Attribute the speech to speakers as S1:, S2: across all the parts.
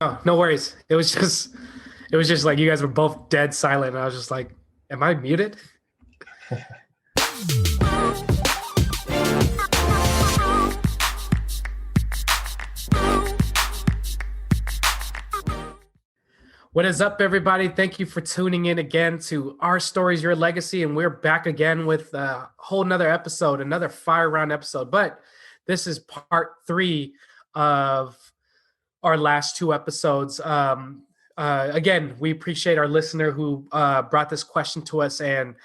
S1: Oh, no worries. It was just like you guys were both dead silent. And I was just like, am I muted? What is up, everybody? Thank you for tuning in again to Our Stories, Your Legacy. And we're back again with a whole nother episode, another fire round episode. But this is part three of our last two episodes. Again, we appreciate our listener who brought this question to us, and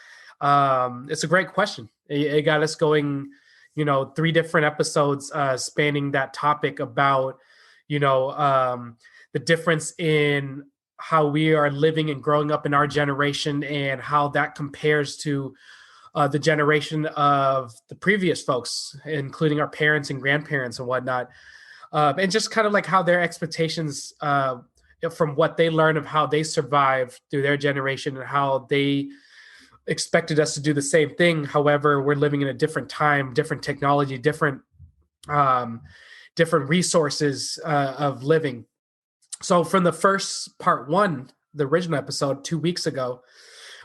S1: it's a great question. It got us going, three different episodes spanning that topic about, the difference in how we are living and growing up in our generation and how that compares to the generation of the previous folks, including our parents and grandparents and whatnot. And just kind of like how their expectations from what they learned of how they survived through their generation and how they expected us to do the same thing. However, we're living in a different time, different technology, different resources of living. So from the first part one, the original episode 2 weeks ago,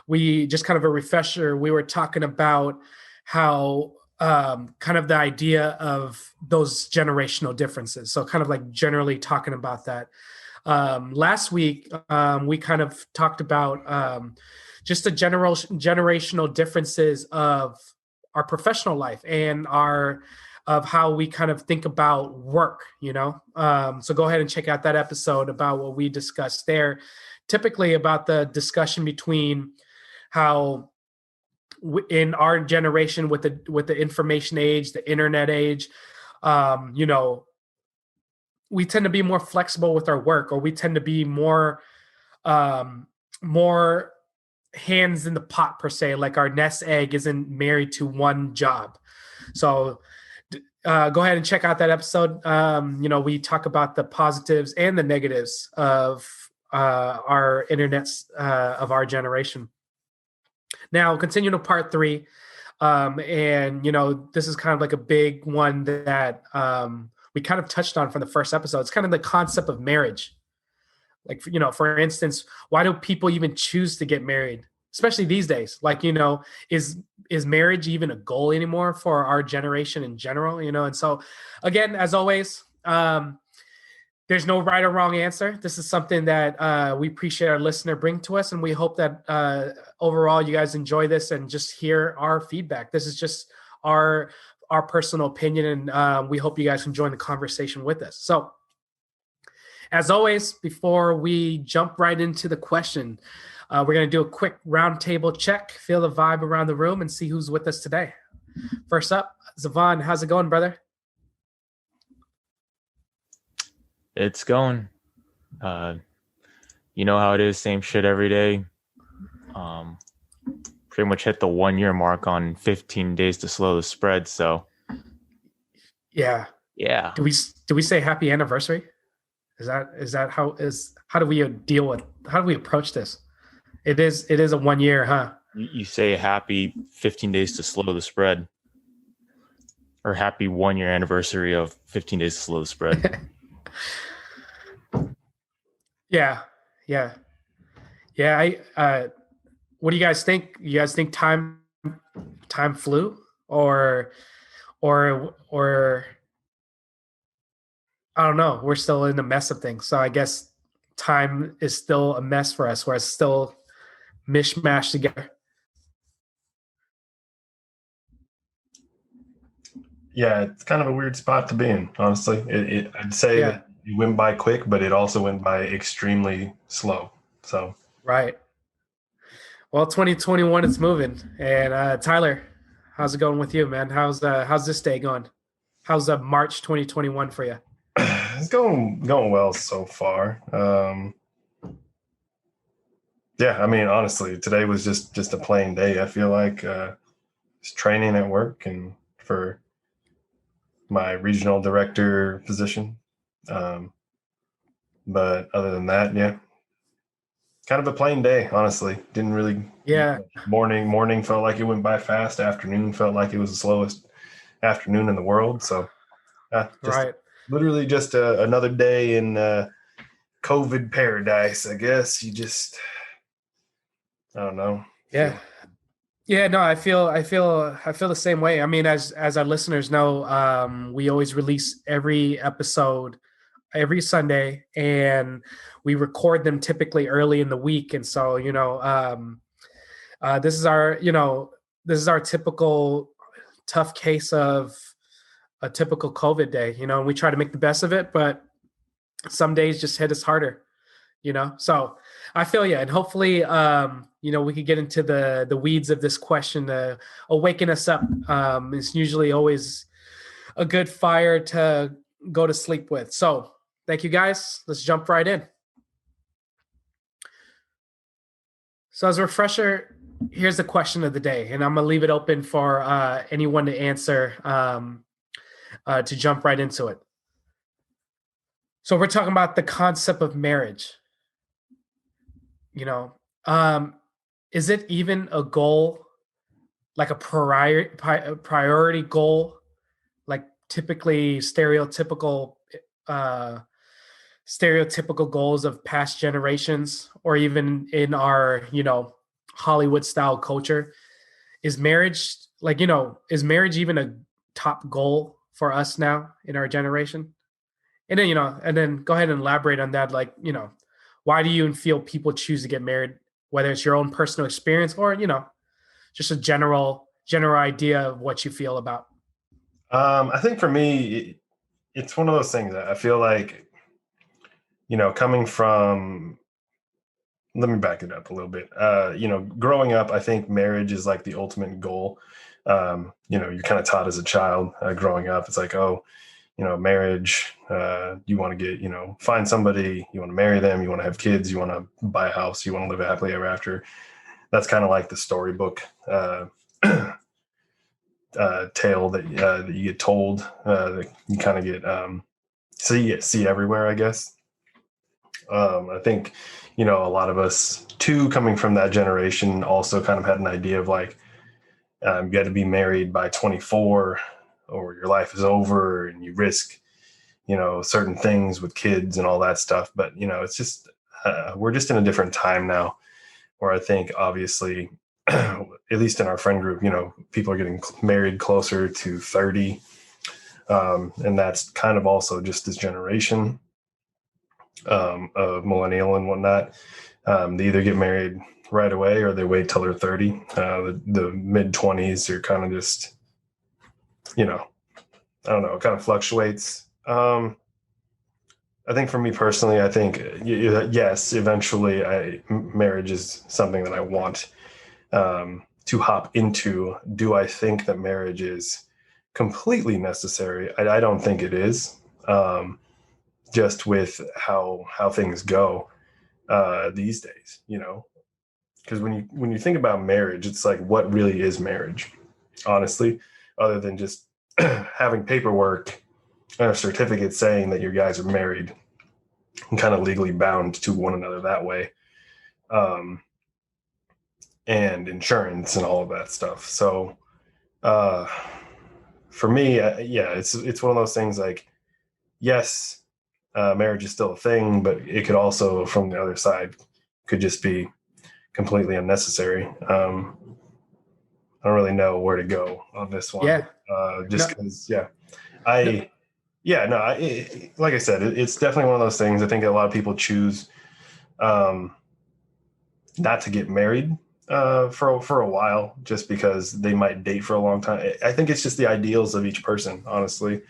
S1: we just kind of a refresher. We were talking about how kind of the idea of those generational differences. So kind of like generally talking about that. Last week, we kind of talked about just the generational differences of our professional life and of how we kind of think about work, So go ahead and check out that episode about what we discussed there, typically about the discussion between how in our generation with the information age, the internet age, we tend to be more flexible with our work, or we tend to be more hands in the pot per se. Like our nest egg isn't married to one job. So go ahead and check out that episode. We talk about the positives and the negatives of our internets of our generation. Now, continue to part three. And this is kind of like a big one that we kind of touched on from the first episode. It's kind of the concept of marriage. Like, for instance, why do people even choose to get married? Especially these days, like, is marriage even a goal anymore for our generation in general? And so again, as always, there's no right or wrong answer. This is something that we appreciate our listener bring to us. And we hope that overall you guys enjoy this and just hear our feedback. This is just our personal opinion. And we hope you guys can join the conversation with us. So as always, before we jump right into the question, we're going to do a quick roundtable check, feel the vibe around the room, and see who's with us today. First up, Zavon, how's it going, brother?
S2: It's going. You know how it is, same shit every day. Pretty much hit the 1 year mark on 15 days to slow the spread. So
S1: yeah. Do we say happy anniversary? How do we approach this? It is a 1 year, huh?
S2: You say happy 15 days to slow the spread, or happy 1 year anniversary of 15 days to slow the spread.
S1: Yeah. What do you guys think? You guys think time flew, or I don't know. We're still in the mess of things. So I guess time is still a mess for us, where it's still mishmashed together.
S3: Yeah, it's kind of a weird spot to be in, honestly. I'd say that it went by quick, but it also went by extremely slow. So
S1: right. Well, 2021 is moving. And Tyler, how's it going with you, man? How's this day going? How's March 2021 for you?
S3: It's going well so far. Yeah, I mean, honestly, today was just a plain day. I feel like just training at work and for my regional director position. But other than that, yeah, kind of a plain day, honestly. Didn't really.
S1: Yeah.
S3: Morning felt like it went by fast. Afternoon felt like it was the slowest afternoon in the world. So
S1: right.
S3: Literally just another day in COVID paradise, I guess. I don't know.
S1: Yeah. Yeah, no, I feel the same way. I mean, as our listeners know, we always release every episode every Sunday, and we record them typically early in the week. And so, this is our typical tough case of a typical COVID day. And we try to make the best of it, but some days just hit us harder. So I feel you, and hopefully we could get into the weeds of this question to awaken us up. It's usually always a good fire to go to sleep with. So thank you, guys. Let's jump right in. So as a refresher, here's the question of the day, and I'm gonna leave it open for anyone to answer, to jump right into it. So we're talking about the concept of marriage. Is it even a goal, like a priority goal, like typically stereotypical goals of past generations, or even in our Hollywood style culture? Is marriage even a top goal for us now in our generation? And then go ahead and elaborate on that. Like, why do you feel people choose to get married, whether it's your own personal experience or, just a general idea of what you feel about?
S3: I think for me, it's one of those things that I feel like, coming from, let me back it up a little bit. Growing up, I think marriage is like the ultimate goal. You're kind of taught as a child growing up. It's like, oh, marriage, you want to get, find somebody, you want to marry them, you want to have kids, you want to buy a house, you want to live happily ever after. That's kind of like the storybook tale that you get told, that you kind of get see everywhere, I guess. I think, a lot of us too, coming from that generation, also kind of had an idea of like, you got to be married by 24 or your life is over, and you risk, certain things with kids and all that stuff. But, it's just, we're just in a different time now, where I think obviously, at least in our friend group, people are getting married closer to 30. And that's kind of also just this generation of millennial and whatnot. They either get married right away or they wait till they're 30. The mid 20s are kind of just, I don't know, it kind of fluctuates. I think for me personally, I think, yes, eventually marriage is something that I want to hop into. Do I think that marriage is completely necessary? I don't think it is. Just with how things go these days, because when you think about marriage, it's like, what really is marriage, honestly, other than just having paperwork and a certificate saying that your guys are married and kind of legally bound to one another that way, and insurance and all of that stuff. So for me, it's one of those things like, yes, marriage is still a thing, but it could also, from the other side, could just be completely unnecessary. I don't really know where to go on this one.
S1: Yeah.
S3: Just because, like I said, it's definitely one of those things. I think a lot of people choose not to get married for a while, just because they might date for a long time. I think it's just the ideals of each person, honestly.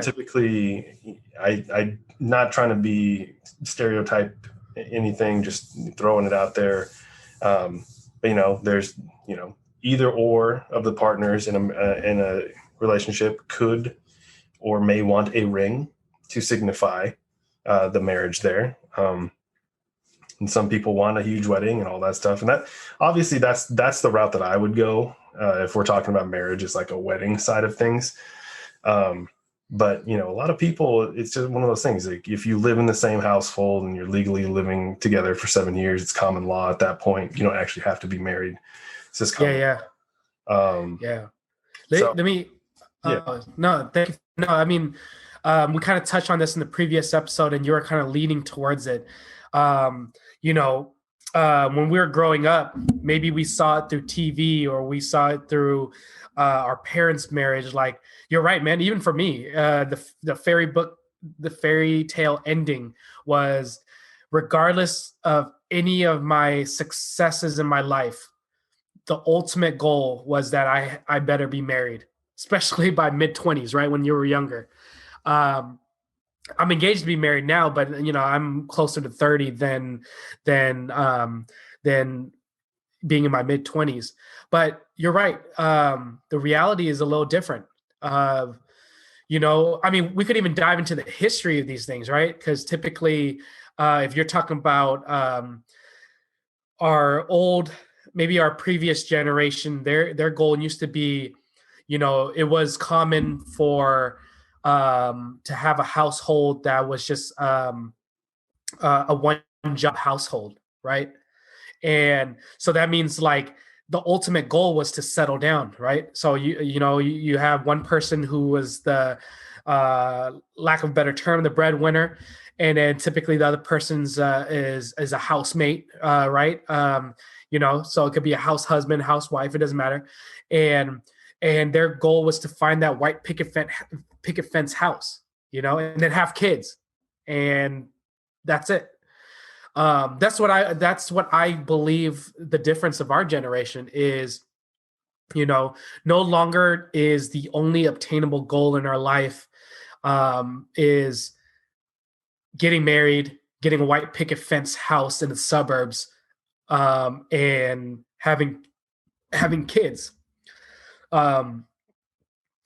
S3: Typically, I not trying to be stereotype anything, just throwing it out there. But there's either or of the partners in a relationship could or may want a ring to signify the marriage there. And some people want a huge wedding and all that stuff. And that obviously that's the route that I would go if we're talking about marriage, is like a wedding side of things. But a lot of people, it's just one of those things. Like, if you live in the same household and you're legally living together for 7 years, it's common law at that point. You don't actually have to be married. It's just common.
S1: Let me. No, thank you. No, I mean, we kind of touched on this in the previous episode, and you were kind of leaning towards it. Um, you know, when we were growing up, maybe we saw it through TV or we saw it through our parents' marriage. Like you're right, man. Even for me, the fairy tale ending was, regardless of any of my successes in my life, the ultimate goal was that I better be married, especially by mid-20s, right when you were younger. Um, I'm engaged to be married now, but I'm closer to 30 than being in my mid-20s. But you're right. The reality is a little different. I mean, we could even dive into the history of these things, right? Because typically, if you're talking about our old, maybe our previous generation, their goal used to be, it was common for to have a household that was just a one job household, right? And so that means like the ultimate goal was to settle down, right? So you have one person who was the lack of a better term, the breadwinner, and then typically the other person's is a housemate, right? So it could be a house husband, housewife, it doesn't matter, and their goal was to find that white picket fence house, and then have kids, and that's it. That's what I believe the difference of our generation is. No longer is the only obtainable goal in our life is getting married, getting a white picket fence house in the suburbs, and having kids. Um,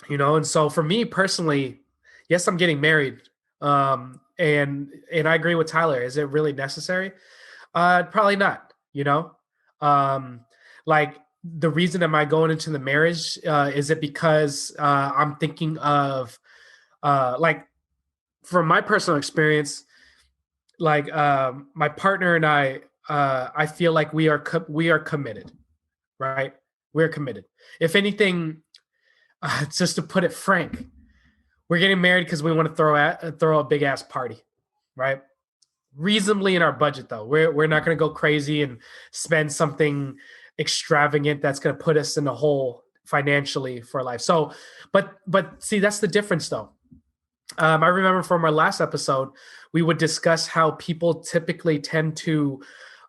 S1: and so for me personally, yes, I'm getting married. And I agree with Tyler. Is it really necessary? Probably not, Um, like the reason am I going into the marriage? Is it because I'm thinking of like from my personal experience, like my partner and I feel like we are committed, right? We're committed. If anything, just to put it frank, we're getting married because we want to throw a big ass party, right? Reasonably in our budget though. We're not going to go crazy and spend something extravagant that's going to put us in a hole financially for life. So, but see, that's the difference though. I remember from our last episode, we would discuss how people typically tend to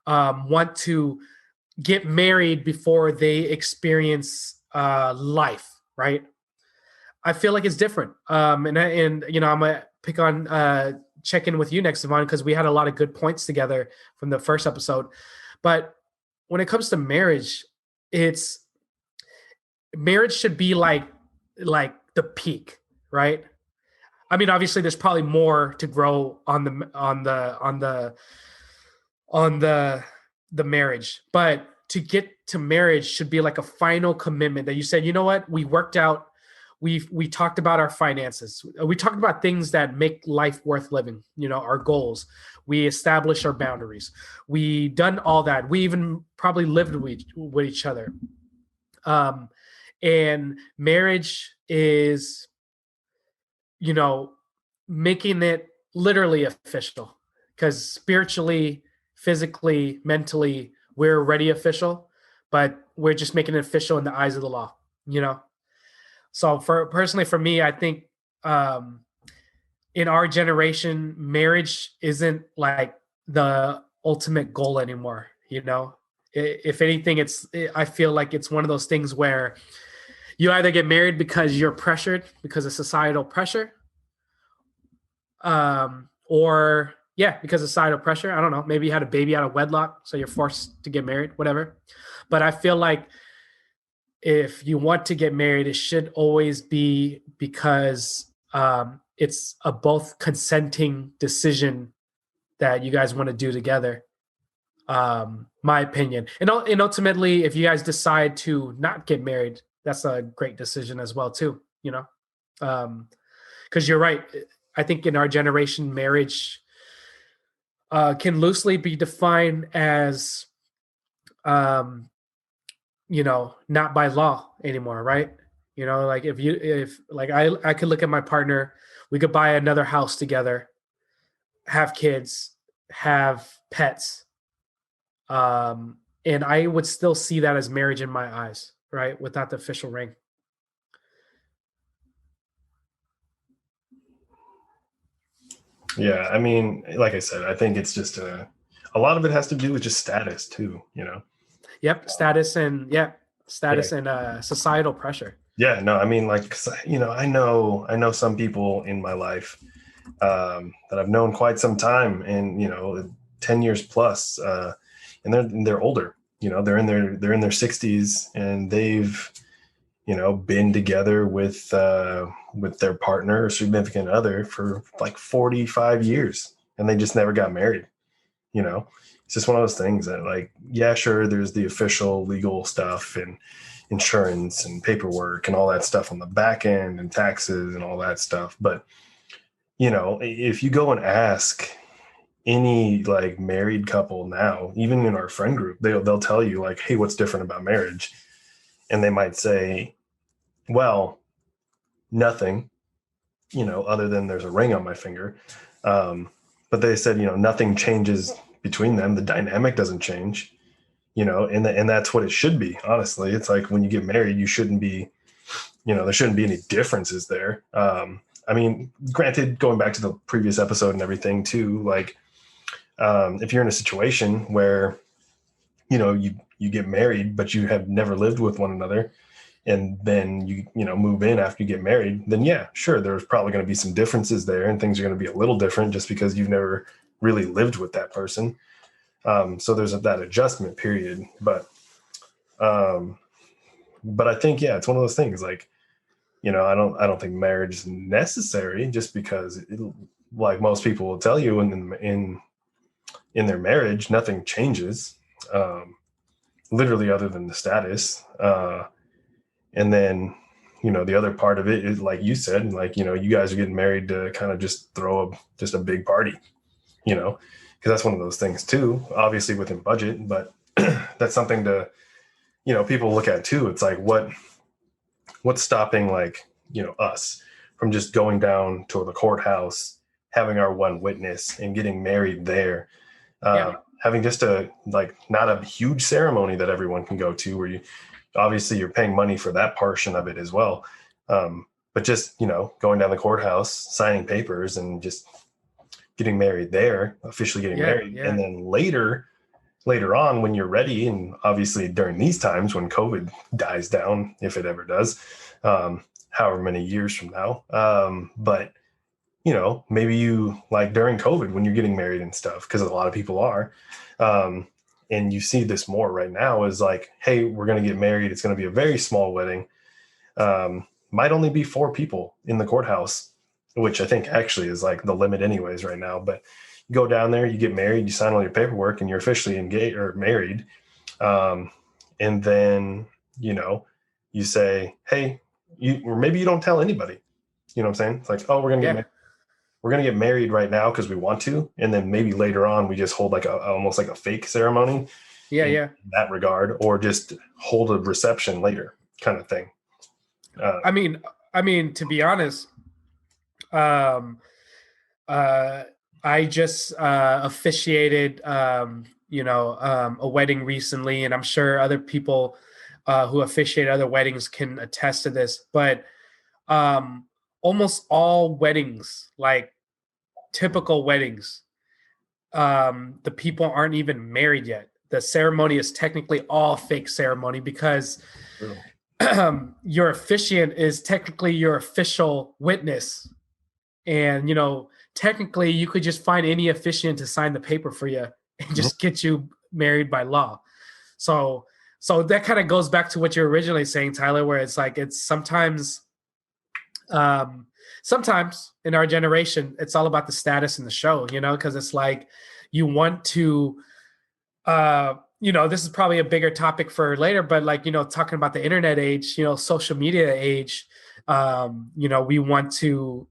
S1: want to get married before they experience life, right? I feel like it's different. I'm gonna pick on check in with you next, Yvonne, because we had a lot of good points together from the first episode. But when it comes to marriage, it's marriage should be like the peak, right? I mean, obviously, there's probably more to grow on the marriage, but to get to marriage should be like a final commitment that you said, you know what, we worked out, we talked about our finances, we talked about things that make life worth living, our goals, we established our boundaries, we done all that, we even probably lived with each other. And marriage is, making it literally official, because spiritually, physically, mentally, we're already official, but we're just making it official in the eyes of the law, you know? So for me, I think in our generation, marriage isn't like the ultimate goal anymore, If anything, I feel like it's one of those things where you either get married because you're pressured because of societal pressure, or because of societal pressure. I don't know. Maybe you had a baby out of wedlock, so you're forced to get married, whatever. But I feel like if you want to get married, it should always be because it's a both consenting decision that you guys want to do together. My opinion. And ultimately, if you guys decide to not get married, that's a great decision as well, too, because you're right. I think in our generation, marriage can loosely be defined as, not by law anymore, right? Like if like I could look at my partner, We could buy another house together, have kids, have pets. And I would still see that as marriage in my eyes, right? Without the official ring.
S3: Yeah, I mean, like I said, I think it's just a lot of it has to do with just status too, you know.
S1: Yep. Status
S3: Yeah.
S1: and societal pressure.
S3: Yeah, no, I mean, like, 'cause, you know, I know some people in my life that I've known quite some time, and you know, 10 years plus, and they're older. You know, they're in their 60s, and they've, you know, been together with their partner or significant other for like 45 years, and they just never got married. You know, it's just one of those things that, like, yeah, sure, there's the official legal stuff and insurance and paperwork and all that stuff on the back end and taxes and all that stuff. But, you know, if you go and ask any like married couple now, even in our friend group, they'll tell you like, hey, what's different about marriage? And they might say, well, nothing, you know, other than there's a ring on my finger. Um, but they said, you know, nothing changes between them. The dynamic doesn't change, you know, and that's what it should be. Honestly, it's like when you get married, you shouldn't be, you know, there shouldn't be any differences there. I mean, granted, going back to the previous episode and everything too, like if you're in a situation where, you know, you get married, but you have never lived with one another, and then you know move in after you get married, then yeah, sure, there's probably going to be some differences there, and things are going to be a little different just because you've never really lived with that person. So there's that adjustment period, um, but I think yeah, it's one of those things like, you know, I don't think marriage is necessary just because like most people will tell you in their marriage nothing changes, um, literally other than the status. And then, you know, the other part of it is like you said, like, you know, you guys are getting married to kind of just throw just a big party, you know, because that's one of those things too, obviously within budget, but that's something to, you know, people look at too. It's like, what's stopping, like, you know, us from just going down to the courthouse, having our one witness and getting married there, having just a, like, not a huge ceremony that everyone can go to where you, obviously you're paying money for that portion of it as well. But just, you know, going down the courthouse, signing papers and just getting married there, officially getting married. And then later on when you're ready, and obviously during these times when COVID dies down, if it ever does, however many years from now. But, you know, maybe you, like during COVID when you're getting married and stuff, because a lot of people are, and you see this more right now is like, hey, we're going to get married. It's going to be a very small wedding. Might only be 4 people in the courthouse, which I think actually is like the limit anyways right now. But you go down there, you get married, you sign all your paperwork, and you're officially engaged or married. And then, you know, you say, hey, or maybe you don't tell anybody. You know what I'm saying? It's like, oh, we're gonna get married right now because we want to, and then maybe later on we just hold like almost like a fake ceremony. In that regard, or just hold a reception later, kind of thing.
S1: I mean, to be honest, I just officiated, a wedding recently, and I'm sure other people who officiate other weddings can attest to this. But almost all weddings, like typical weddings, the people aren't even married yet. The ceremony is technically all fake ceremony because your officiant is technically your official witness. And, you know, technically you could just find any officiant to sign the paper for you and just get you married by law. So that kind of goes back to what you're originally saying, Tyler, where it's like, it's sometimes in our generation, it's all about the status in the show, you know, because it's like you want to, this is probably a bigger topic for later, but like, you know, talking about the internet age, you know, social media age, we want to,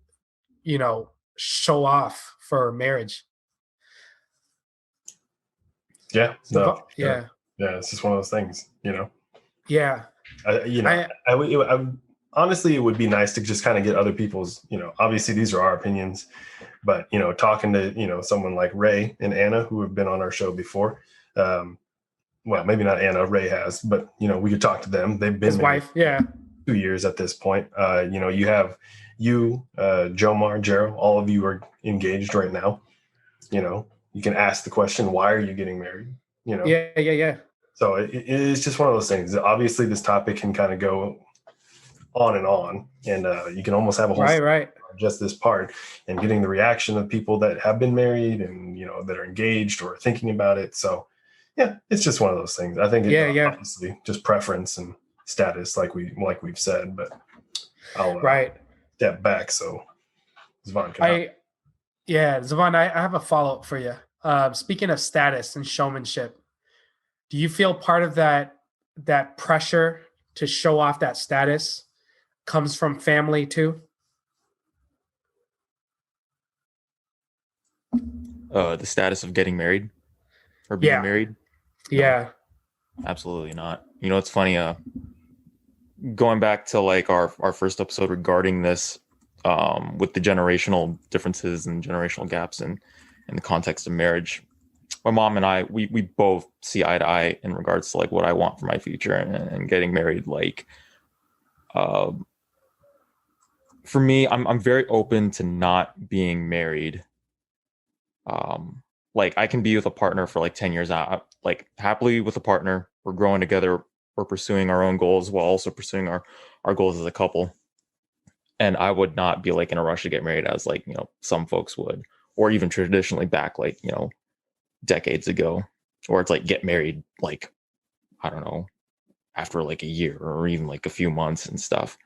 S1: you know, show off for marriage.
S3: Yeah. No.
S1: Yeah.
S3: Yeah. It's just one of those things, you know?
S1: Yeah.
S3: I honestly, it would be nice to just kind of get other people's, obviously these are our opinions, but, talking to, someone like Ray and Anna, who have been on our show before. Well, maybe not Anna, Ray has, but, we could talk to them. They've been
S1: His
S3: married
S1: wife, yeah.
S3: 2 years at this point. You have Jomar, Jero, all of you are engaged right now. You can ask the question, why are you getting married?
S1: Yeah.
S3: So it's just one of those things. Obviously, this topic can kind of go on, and you can almost have a whole
S1: Right.
S3: just this part, and getting the reaction of people that have been married and that are engaged or thinking about it. So yeah, it's just one of those things. I think obviously just preference and status, like we've said, but I'll step back so Zvon can.
S1: Zavon, I have a follow-up for you. Speaking of status and showmanship, do you feel part of that pressure to show off that status comes from family too?
S2: The status of getting married or being married? No,
S1: Yeah.
S2: absolutely not. It's funny. Going back to like our first episode regarding this, with the generational differences and generational gaps in the context of marriage, my mom and I, we both see eye to eye in regards to like what I want for my future and getting married. Like, for me, I'm very open to not being married. Like I can be with a partner for like 10 years out, like happily with a partner. We're growing together. We're pursuing our own goals while also pursuing our goals as a couple. And I would not be like in a rush to get married as like, some folks would, or even traditionally back like, decades ago, or it's like get married, like, I don't know, after like a year or even like a few months and stuff.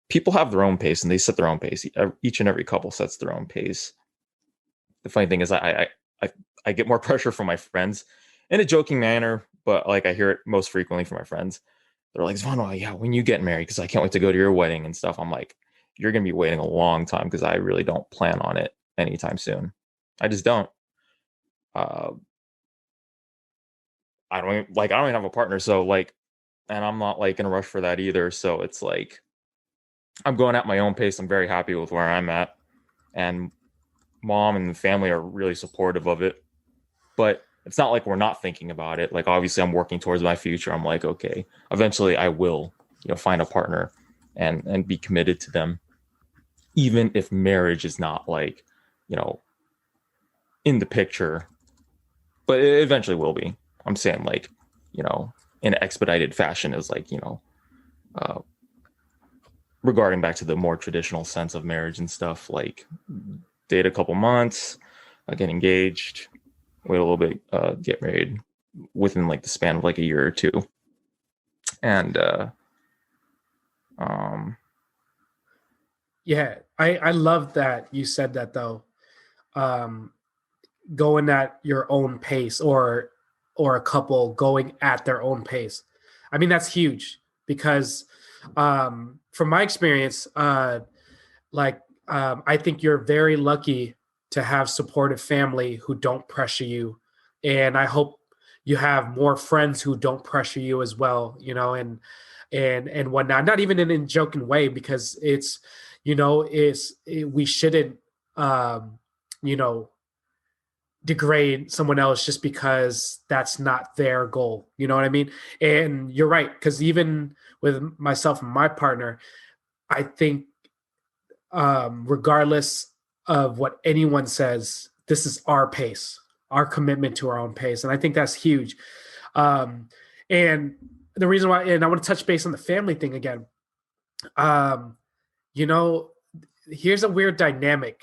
S2: People have their own pace and they set their own pace. Each and every couple sets their own pace. The funny thing is I get more pressure from my friends in a joking manner, but like I hear it most frequently from my friends. They're like, Zvano, yeah, when you get married, because I can't wait to go to your wedding and stuff. I'm like, you're going to be waiting a long time because I really don't plan on it anytime soon. I just don't. I don't even have a partner. So like, and I'm not like in a rush for that either. So it's like, I'm going at my own pace. I'm very happy with where I'm at. And mom and the family are really supportive of it. But it's not like we're not thinking about it. Like, obviously I'm working towards my future. I'm like, okay, eventually I will, find a partner and be committed to them. Even if marriage is not like, in the picture, but it eventually will be. I'm saying like, in expedited fashion is like, regarding back to the more traditional sense of marriage and stuff, like date a couple months, get engaged, wait a little bit, get married within like the span of like a year or two. And
S1: yeah, I love that you said that though. Going at your own pace, or a couple going at their own pace. I mean, that's huge because from my experience, I think you're very lucky to have supportive family who don't pressure you. And I hope you have more friends who don't pressure you as well, and whatnot. Not even in a joking way, because we shouldn't, you know, degrade someone else just because that's not their goal. You know what I mean? And you're right, because even with myself and my partner, I think, regardless of what anyone says, this is our pace, our commitment to our own pace. And I think that's huge. And the reason why, and I want to touch base on the family thing again. Um, you know, Here's a weird dynamic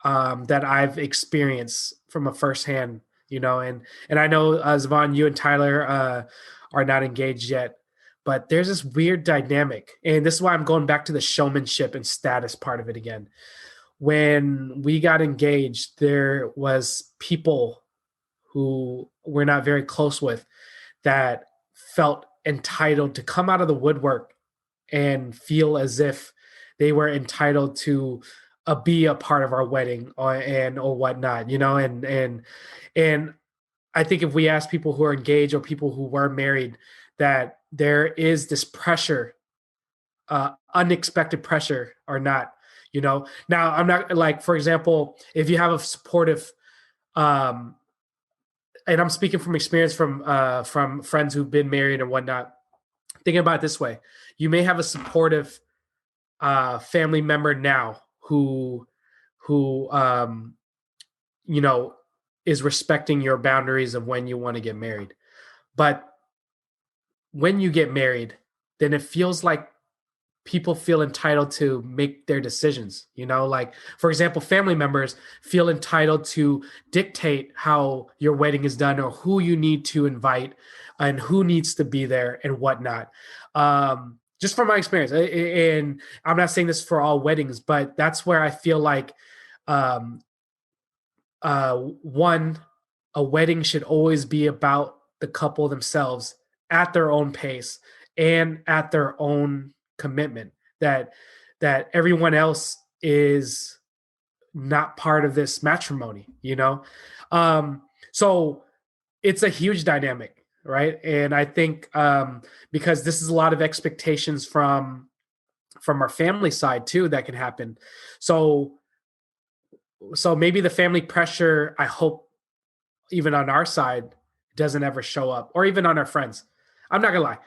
S1: that I've experienced from a firsthand, and I know, Zvon, you and Tyler are not engaged yet, but there's this weird dynamic, and this is why I'm going back to the showmanship and status part of it again. When we got engaged, there was people who we're not very close with that felt entitled to come out of the woodwork and feel as if they were entitled to be a part of our wedding, or whatnot, and I think if we ask people who are engaged or people who were married, that there is this pressure unexpected pressure or not. Now I'm not like, for example, if you have a supportive, um, and I'm speaking from experience from friends who've been married and whatnot. Thinking about it this way, you may have a supportive family member now who you know is respecting your boundaries of when you want to get married. But when you get married, then it feels like people feel entitled to make their decisions. Like, for example, family members feel entitled to dictate how your wedding is done or who you need to invite and who needs to be there and whatnot. Just from my experience, and I'm not saying this for all weddings, but that's where I feel like um, one, a wedding should always be about the couple themselves at their own pace and at their own commitment. That everyone else is not part of this matrimony. So it's a huge dynamic, right? And I think because this is a lot of expectations from our family side too that can happen. So maybe the family pressure, I hope, even on our side, doesn't ever show up, or even on our friends. I'm not gonna lie.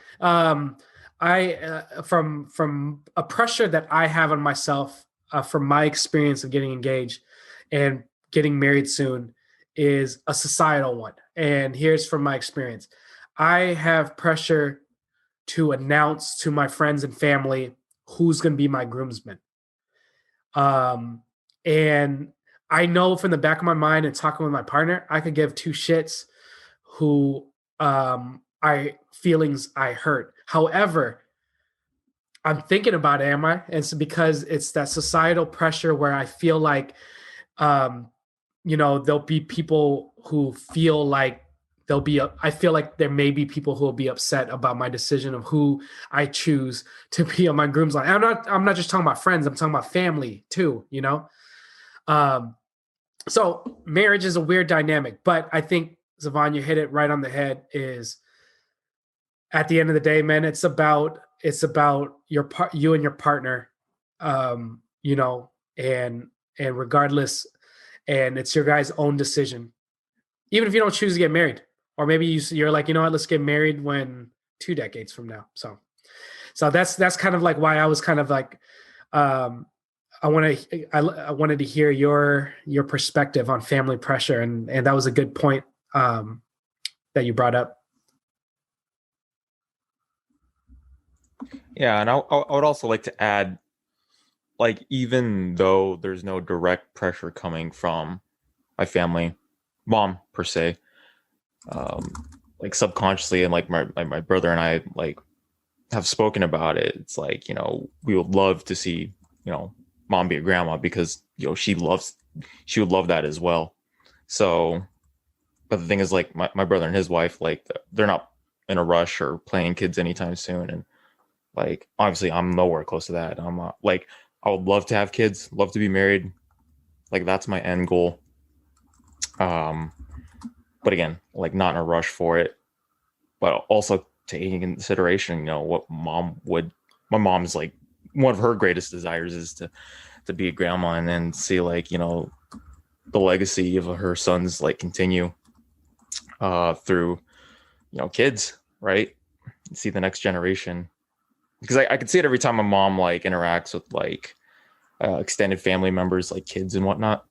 S1: I from a pressure that I have on myself from my experience of getting engaged and getting married soon is a societal one. And here's from my experience: I have pressure to announce to my friends and family who's going to be my groomsmen. And I know from the back of my mind and talking with my partner, I could give two shits who I feelings I hurt. However, I'm thinking about it, am I? And it's because it's that societal pressure where I feel like um, there'll be people who feel like I feel like there may be people who will be upset about my decision of who I choose to be on my groom's line. I'm not just talking about friends, I'm talking about family too. Um, so marriage is a weird dynamic, but I think Zavon, you hit it right on the head. Is at the end of the day, man, it's about you and your partner, um, you know, and regardless, and it's your guys' own decision. Even if you don't choose to get married, or maybe you're like, you know what, let's get married when 2 decades from now. So that's kind of like why I was kind of like, um, I wanted to hear your perspective on family pressure, and that was a good point that you brought up.
S2: Yeah, and I would also like to add, like, even though there's no direct pressure coming from my family, mom per se, um, like subconsciously, and like my brother and I like have spoken about it. It's like, we would love to see, mom be a grandma, because she would love that as well. So, but the thing is, like, my brother and his wife, like, they're not in a rush or planning kids anytime soon, and like, obviously I'm nowhere close to that. I'm like, I would love to have kids, love to be married, like that's my end goal. um but again, like, not in a rush for it, but also taking into consideration, what my mom's like, one of her greatest desires is to be a grandma, and then see, like, the legacy of her sons, like, continue through, kids, right? See the next generation, because I could see it every time my mom like interacts with like extended family members, like kids and whatnot.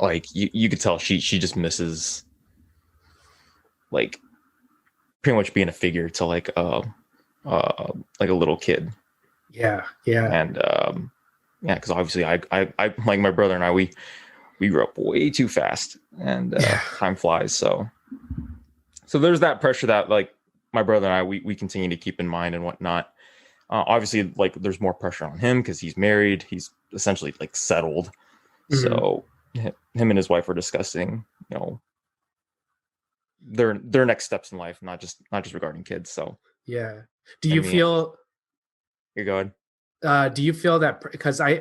S2: Like, you could tell she just misses, like, pretty much being a figure to like a little kid.
S1: Yeah.
S2: And yeah, because obviously I like, my brother and I, we grew up way too fast, and time flies. So there's that pressure that, like, my brother and I, we continue to keep in mind and whatnot. Obviously, like, there's more pressure on him because he's married. He's essentially like settled. Mm-hmm. So him and his wife are discussing, their next steps in life, not just regarding kids. So
S1: yeah. Do you feel?
S2: You go ahead.
S1: Do you feel that, because I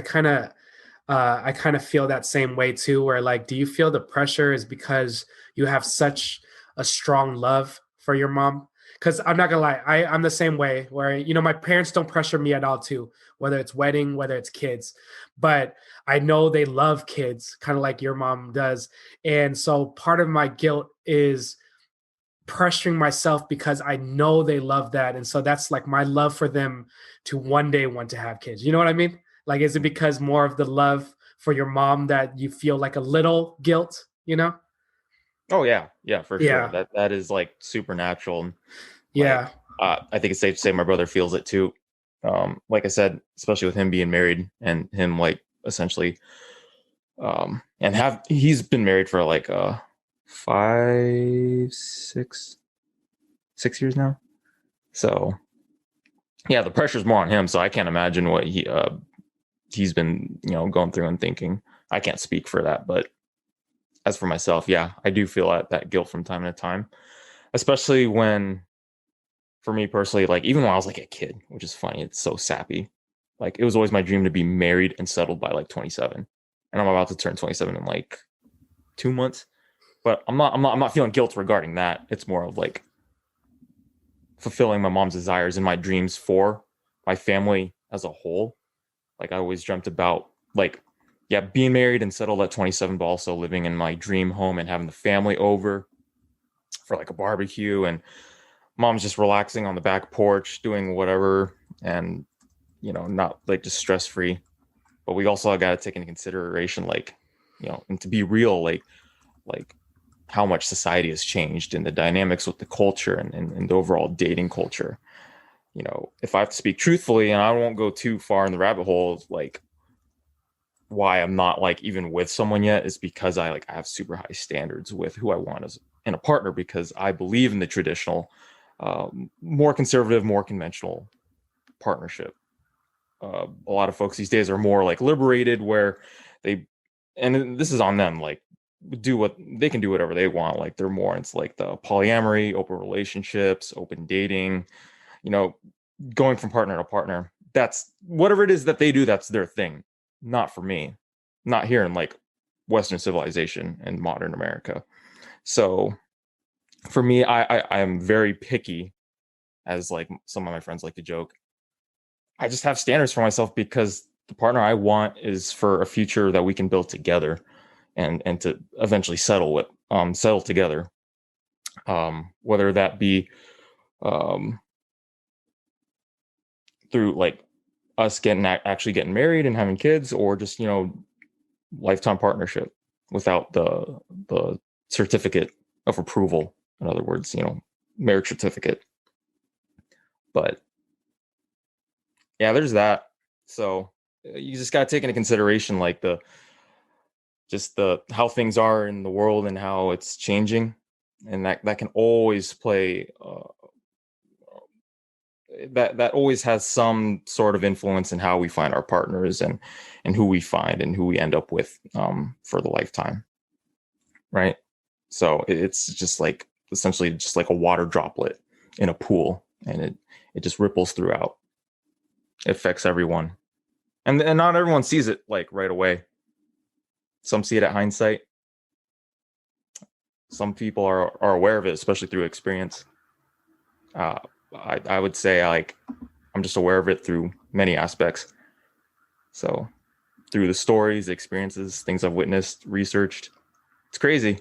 S1: kind of feel that same way too, where, like, do you feel the pressure is because you have such a strong love for your mom? because I'm not gonna lie, I'm the same way where, you know, my parents don't pressure me at all too, whether it's wedding, whether it's kids, but I know they love kids, kind of like your mom does. And so part of my guilt is pressuring myself because I know they love that. And so that's like my love for them to one day want to have kids. You know what I mean? Like, is it because more of the love for your mom that you feel like a little guilt, you know?
S2: Oh yeah, yeah, for sure.
S1: Yeah.
S2: That is like supernatural. Like,
S1: Yeah.
S2: I think it's safe to say my brother feels it too. Like I said, especially with him being married and him like essentially, and he's been married for like 6 years now. So yeah, the pressure's more on him. So I can't imagine what he's been, you know, going through and thinking. I can't speak for that, but as for myself, yeah, I do feel that guilt from time to time, especially when, for me personally, like even when I was like a kid, which is funny, it's so sappy. Like it was always my dream to be married and settled by like 27, and I'm about to turn 27 in like 2 months. But I'm not feeling guilt regarding that. It's more of like fulfilling my mom's desires and my dreams for my family as a whole. Like I always dreamt about like, yeah, being married and settled at 27, but also living in my dream home and having the family over for like a barbecue, and mom's just relaxing on the back porch doing whatever, and you know, not like just stress free. But we also got to take into consideration like, you know, and to be real, like how much society has changed and the dynamics with the culture and the overall dating culture. You know, if I have to speak truthfully, and I won't go too far in the rabbit hole, like why I'm not like even with someone yet is because I have super high standards with who I want as in a partner, because I believe in the traditional, more conservative, more conventional partnership. A lot of folks these days are more like liberated, where they, and this is on them, like do what they can do whatever they want. Like they're more into like the polyamory, open relationships, open dating, you know, going from partner to partner. That's whatever it is that they do, that's their thing. Not for me. Not here in like Western civilization and modern America. So for me, I am very picky, as like some of my friends like to joke. I just have standards for myself because the partner I want is for a future that we can build together, and to eventually settle together. Whether that be um, through like us actually getting married and having kids, or just, you know, lifetime partnership without the certificate of approval. In other words, you know, marriage certificate. But yeah, there's that. So you just got to take into consideration like the how things are in the world and how it's changing, and that can always play that always has some sort of influence in how we find our partners, and who we find and who we end up with for the lifetime, right? So it's just like essentially just like a water droplet in a pool, and it just ripples throughout. It affects everyone, and not everyone sees it like right away. Some see it at hindsight. Some people are aware of it, especially through experience. I would say like I'm just aware of it through many aspects. So through the stories, the experiences, things I've witnessed, researched. It's crazy,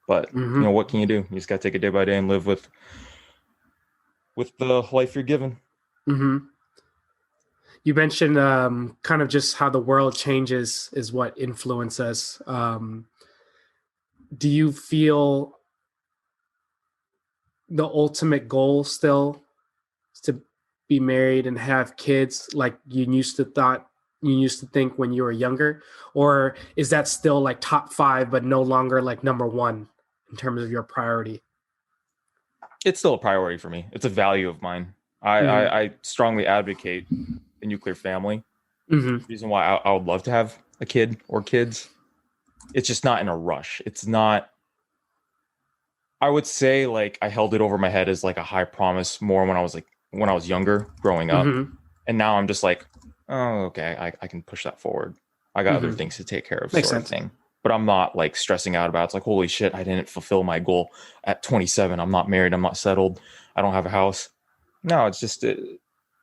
S2: but you know, what can you do? You just got to take it day by day and live with the life you're given.
S1: Mm-hmm. You mentioned kind of just how the world changes is what influences us. Do you feel the ultimate goal still is to be married and have kids like you used to think when you were younger, or is that still like top 5 but no longer like number 1 in terms of your priority?
S2: It's still a priority for me. It's a value of mine. I strongly advocate the nuclear family.
S1: Mm-hmm.
S2: The reason why I would love to have a kid or kids, it's just not in a rush. It's not, I would say like I held it over my head as like a high promise more when I was younger growing up.
S1: Mm-hmm.
S2: And now I'm just like, oh, okay, I can push that forward. I got other
S1: Mm-hmm.
S2: things to take care of,
S1: Makes
S2: sort
S1: sense.
S2: of thing. but I'm not like stressing out about it. It's like, holy shit, I didn't fulfill my goal at 27. I'm not married. I'm not settled. I don't have a house. No, it's just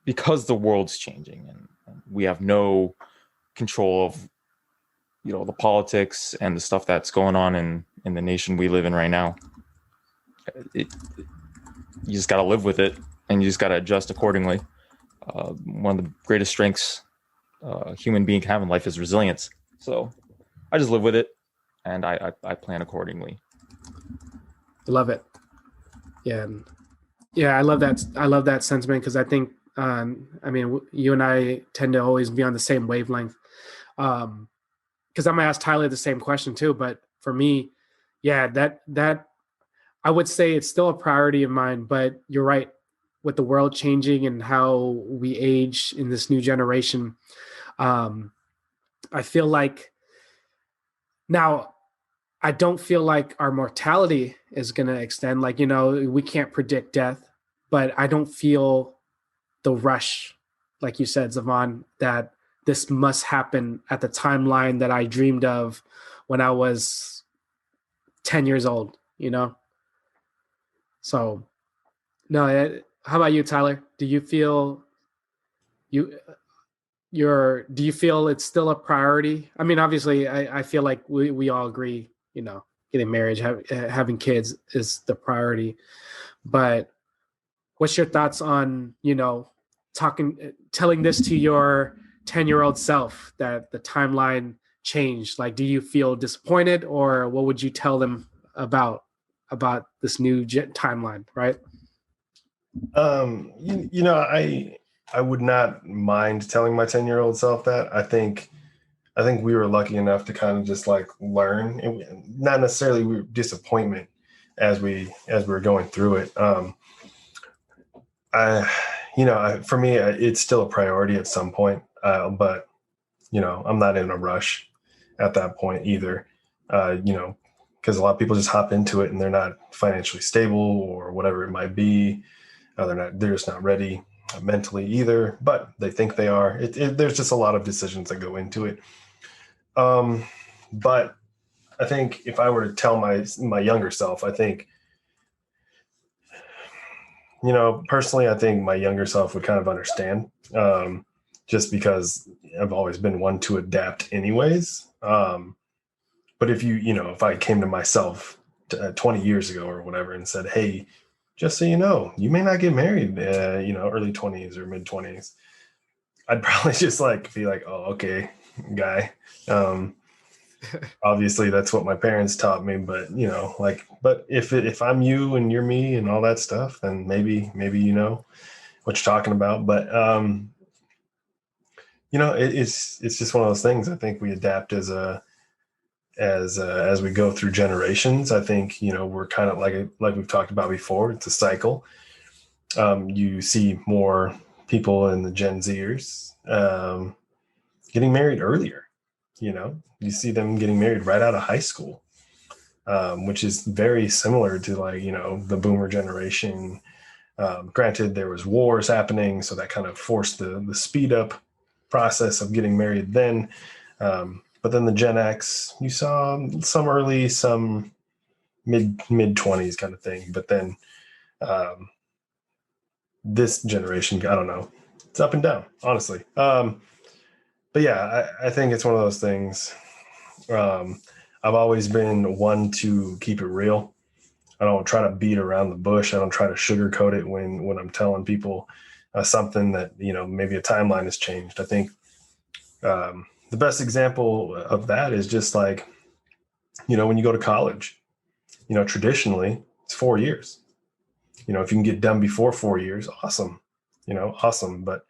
S2: because the world's changing and we have no control of, the politics and the stuff that's going on in the nation we live in right now. You just got to live with it, and you just got to adjust accordingly. One of the greatest strengths a human being can have in life is resilience. So I just live with it, and I plan accordingly.
S1: I love it. Yeah. Yeah, I love that. I love that sentiment because I think, you and I tend to always be on the same wavelength. Because I'm gonna ask Tyler the same question too, but for me, yeah, that I would say it's still a priority of mine. But you're right, with the world changing and how we age in this new generation, I feel like now I don't feel like our mortality is going to extend. Like, we can't predict death, but I don't feel the rush, like you said, Zavon, that this must happen at the timeline that I dreamed of when I was 10 years old. So, no, how about you, Tyler? Do you feel you do you feel it's still a priority? I mean, obviously, I feel like we all agree, getting married, having kids is the priority. But what's your thoughts on, telling this to your 10-year-old self that the timeline changed? Like, do you feel disappointed, or what would you tell them about this new timeline, right?
S3: I would not mind telling my 10-year-old self that. I think we were lucky enough to kind of just like learn, and not necessarily disappointment as we were going through it. For me, it's still a priority at some point, but I'm not in a rush at that point either. Because a lot of people just hop into it and they're not financially stable or whatever it might be. They're just not ready mentally either, but they think they are. There's just a lot of decisions that go into it. But I think if I were to tell my younger self, I think, personally, I think my younger self would kind of understand, just because I've always been one to adapt anyways. But if I came to myself 20 years ago or whatever and said, hey, just so you may not get married, early 20s or mid 20s, I'd probably just be like, oh, okay, guy. Obviously that's what my parents taught me, but but if I'm you and you're me and all that stuff, then maybe you know what you're talking about. But it's just one of those things. I think we adapt as we go through generations. I think we're kind of like we've talked about before. It's a cycle. You see more people in the Gen Zers getting married earlier. You see them getting married right out of high school, which is very similar to the boomer generation. Granted, there was wars happening, so that kind of forced the speed up process of getting married then. But then the Gen X, you saw some early, some mid 20s kind of thing. But then this generation, I don't know, it's up and down, honestly. But yeah, I think it's one of those things. I've always been one to keep it real. I don't try to beat around the bush. I don't try to sugarcoat it when I'm telling people something that, maybe a timeline has changed. I think the best example of that is just when you go to college, traditionally it's 4 years. If you can get done before 4 years, awesome, awesome. But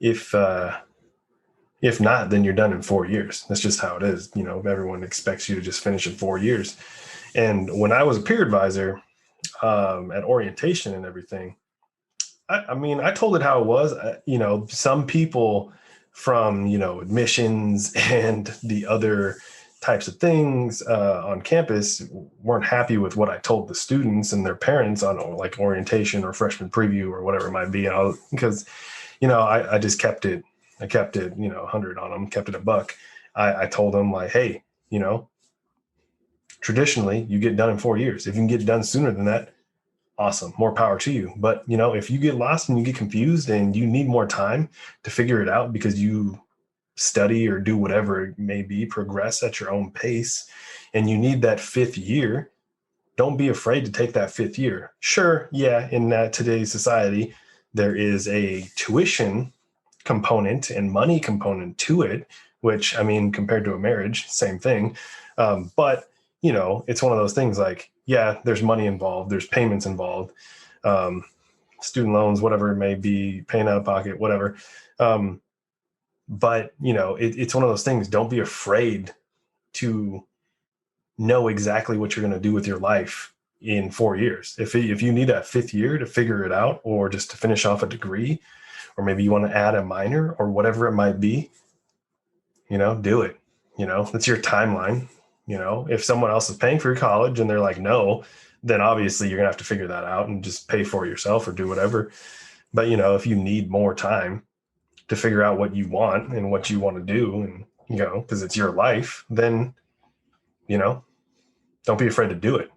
S3: if not, then you're done in 4 years. That's just how it is. Everyone expects you to just finish in 4 years. And when I was a peer advisor at orientation and everything, I told it how it was. Some people from, admissions and the other types of things on campus weren't happy with what I told the students and their parents on orientation or freshman preview or whatever it might be. Because, I just kept it. I kept it, 100 on them, kept it a buck. I told them hey, traditionally you get done in 4 years. If you can get it done sooner than that, awesome, more power to you. But if you get lost and you get confused and you need more time to figure it out because you study or do whatever it may be, progress at your own pace, and you need that 5th year, don't be afraid to take that 5th year. Sure, yeah, in today's society, there is a tuition component and money component to it, which, I mean, compared to a marriage, same thing. But, it's one of those things like, yeah, there's money involved, there's payments involved, student loans, whatever it may be, paying out of pocket, whatever. But, it's one of those things. Don't be afraid to know exactly what you're going to do with your life in 4 years. If you need a 5th year to figure it out, or just to finish off a degree, or maybe you want to add a minor or whatever it might be, do it. That's your timeline. If someone else is paying for your college and they're like, no, then obviously you're gonna have to figure that out and just pay for it yourself or do whatever. But if you need more time to figure out what you want and what you want to do, and because it's your life, then don't be afraid to do it.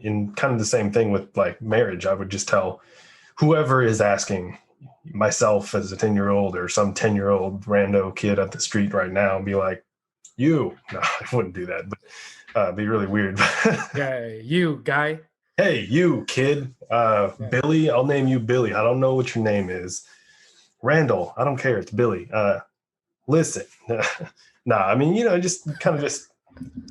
S3: In kind of the same thing with like marriage, I would just tell whoever is asking, myself as a 10-year-old or some 10-year-old rando kid at the street right now, be like, no, I wouldn't do that, but it'd be really weird.
S1: Yeah, you guy.
S3: Hey, you kid, Billy, I'll name you Billy. I don't know what your name is. Randall, I don't care. It's Billy. Listen, I mean, just kind of just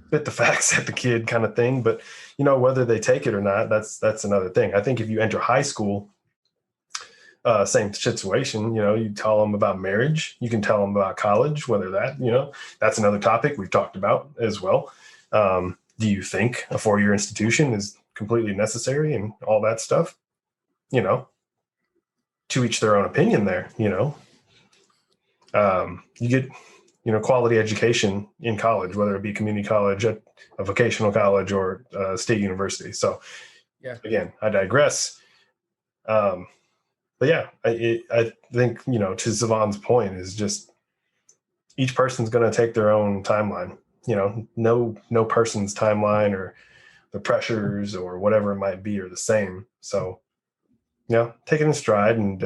S3: spit the facts at the kid kind of thing. But, whether they take it or not, that's another thing. I think if you enter high school, same situation, you tell them about marriage, you can tell them about college, whether that's another topic we've talked about as well. Do you think a 4-year institution is completely necessary and all that stuff? To each their own opinion there. You get, quality education in college, whether it be community college, a vocational college, or state university. So again, I digress. But yeah, I think, to Savon's point, is just each person's going to take their own timeline. No person's timeline or the pressures or whatever it might be are the same. So, take it in stride and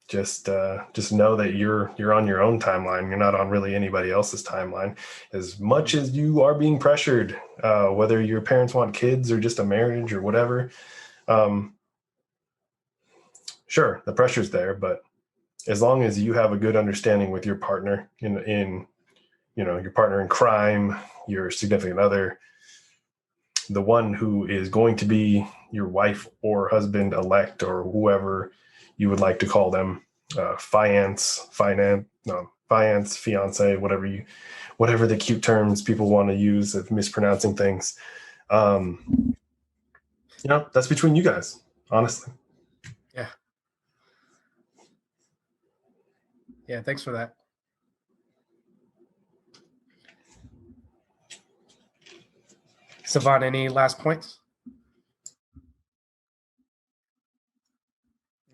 S3: just know that you're on your own timeline. You're not on really anybody else's timeline. As much as you are being pressured, whether your parents want kids or just a marriage or whatever. Sure, the pressure's there, but as long as you have a good understanding with your partner in your partner in crime, your significant other, the one who is going to be your wife or husband elect, or whoever you would like to call them, fiance, fiance, whatever the cute terms people want to use of mispronouncing things. That's between you guys, honestly.
S1: Yeah, thanks for that. Savon, any last points?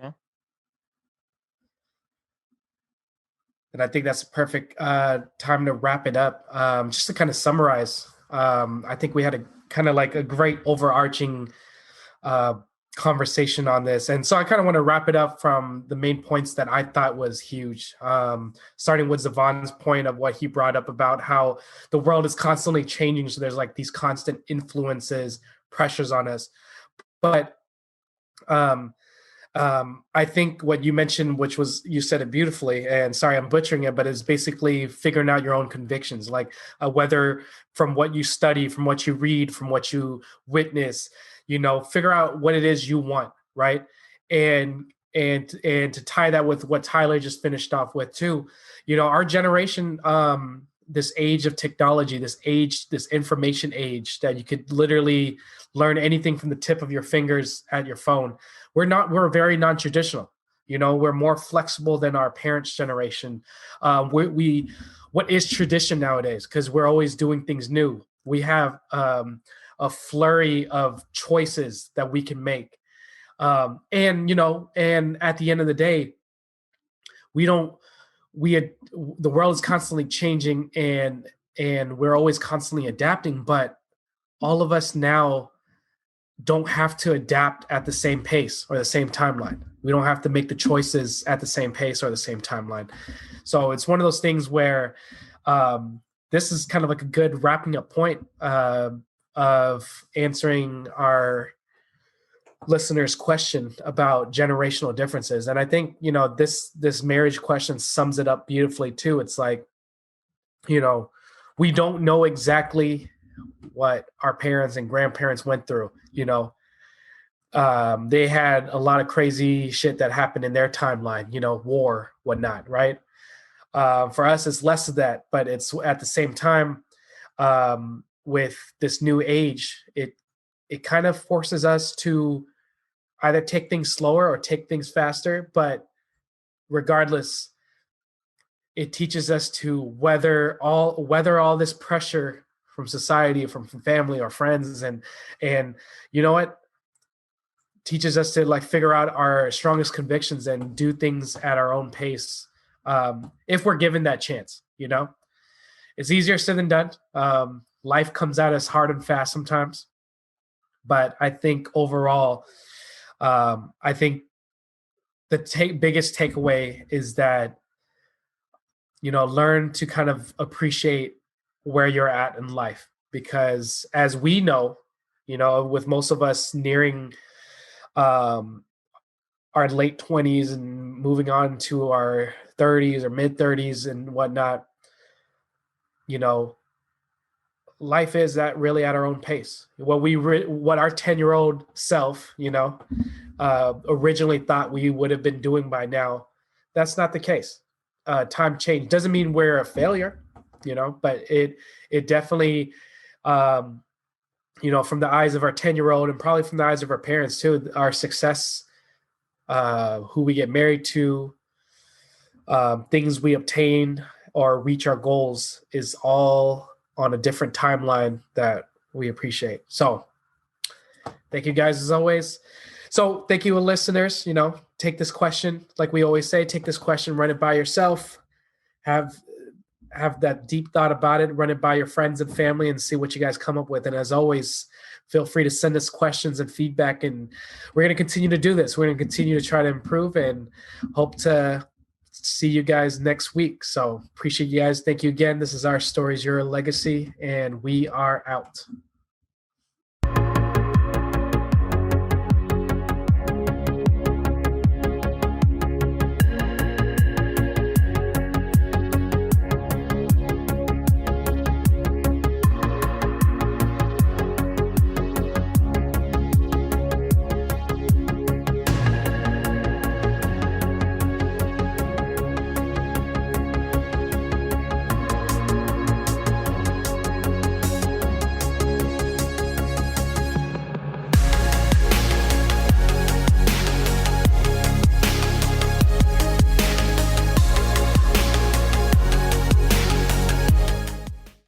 S2: No.
S1: And I think that's a perfect time to wrap it up. Just to kind of summarize, I think we had a kind of like a great overarching conversation on this. And so I kind of want to wrap it up from the main points that I thought was huge. Starting with Zavon's point of what he brought up about how the world is constantly changing. So there's like these constant influences, pressures on us. But I think what you mentioned, which was, you said it beautifully, and sorry, I'm butchering it, but it's basically figuring out your own convictions, like whether from what you study, from what you read, from what you witness, figure out what it is you want, right? And to tie that with what Tyler just finished off with too, our generation, this age of technology, this information age that you could literally learn anything from the tip of your fingers at your phone. We're very non-traditional. We're more flexible than our parents' generation. What is tradition nowadays? Because we're always doing things new. We have a flurry of choices that we can make. And at the end of the day, the world is constantly changing, and and we're always constantly adapting, but all of us now don't have to adapt at the same pace or the same timeline. We don't have to make the choices at the same pace or the same timeline. So it's one of those things where this is kind of like a good wrapping up point of answering our listeners' question about generational differences. And I think, this marriage question sums it up beautifully too. It's like, we don't know exactly what our parents and grandparents went through. They had a lot of crazy shit that happened in their timeline, war, whatnot, right? For us, it's less of that, but it's at the same time, with this new age, it kind of forces us to either take things slower or take things faster. But regardless, it teaches us to weather all this pressure from society, from family or friends, and you know what? Teaches us to like figure out our strongest convictions and do things at our own pace, if we're given that chance. It's easier said than done. Life comes at us hard and fast sometimes, but I think overall, I think the biggest takeaway is that learn to kind of appreciate where you're at in life, because as we know, with most of us nearing our late 20s and moving on to our 30s or mid 30s and whatnot, life is that really at our own pace. What our 10-year-old self, originally thought we would have been doing by now, that's not the case. Time change doesn't mean we're a failure, but it definitely, from the eyes of our 10-year-old and probably from the eyes of our parents too, our success, who we get married to, things we obtain or reach our goals is all on a different timeline that we appreciate. So thank you guys as always. So thank you, listeners. Take this question, like we always say, take this question, run it by yourself, have that deep thought about it, run it by your friends and family, and see what you guys come up with. And as always, feel free to send us questions and feedback, and we're going to continue to do this. We're going to continue to try to improve and hope to see you guys next week. So appreciate you guys. Thank you again. This is Our Stories, Your Legacy, and we are out.